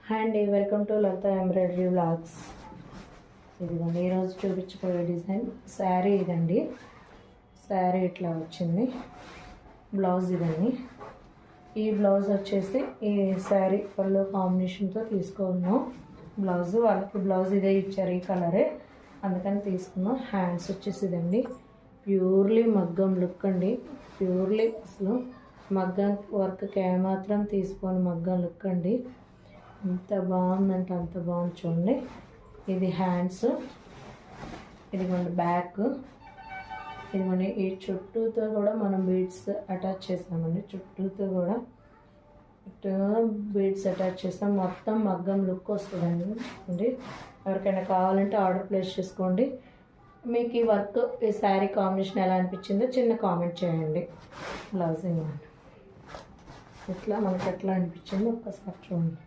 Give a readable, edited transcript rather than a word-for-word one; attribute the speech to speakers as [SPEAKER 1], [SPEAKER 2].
[SPEAKER 1] Hi అండి, welcome to Lalitha embroidery vlogs. ఇదిగోండి ఈరోజు చూపించబోయే డిజైన్ శారీ ఇదండి. శారీ ఇట్లా వచ్చింది. బ్లౌజ్ ఇదండి. ఈ బ్లౌజ్ వచ్చేసి ఈ శారీ పళ్ళు కాంబినేషన్తో తీసుకున్నాం. బ్లౌజ్ వాళ్ళకి బ్లౌజ్ ఇదే ఇచ్చారు, ఈ కలరే, అందుకని తీసుకున్నాం. హ్యాండ్స్ వచ్చేసి ఇదండి. ప్యూర్లీ మగ్గం లుక్ అండి. ప్యూర్లీ అసలు మగ్గం వర్క్కి ఏమాత్రం తీసుకొని మగ్గం లుక్ అండి. ఎంత బాగుందంటే అంత బాగుంది చూడండి. ఇది హ్యాండ్స్, ఇదిగోండి బ్యాక్, ఇదిగోండి ఈ చుట్టూతో కూడా మనం బీడ్స్ అటాచ్ చేస్తామండి. చుట్టూతో కూడా బీడ్స్ అటాచ్ చేస్తాం. మొత్తం మగ్గం లుక్ వస్తుందండి. ఎవరికైనా కావాలంటే ఆర్డర్ ప్లేస్ చేసుకోండి. మీకు ఈ వర్క్, ఈ శారీ కాంబినేషన్ ఎలా అనిపించిందో చిన్న కామెంట్ చేయండి. బ్లౌజ్ ఇట్లా మనకి ఎట్లా అనిపించిందో ఒక్కసారి చూడండి.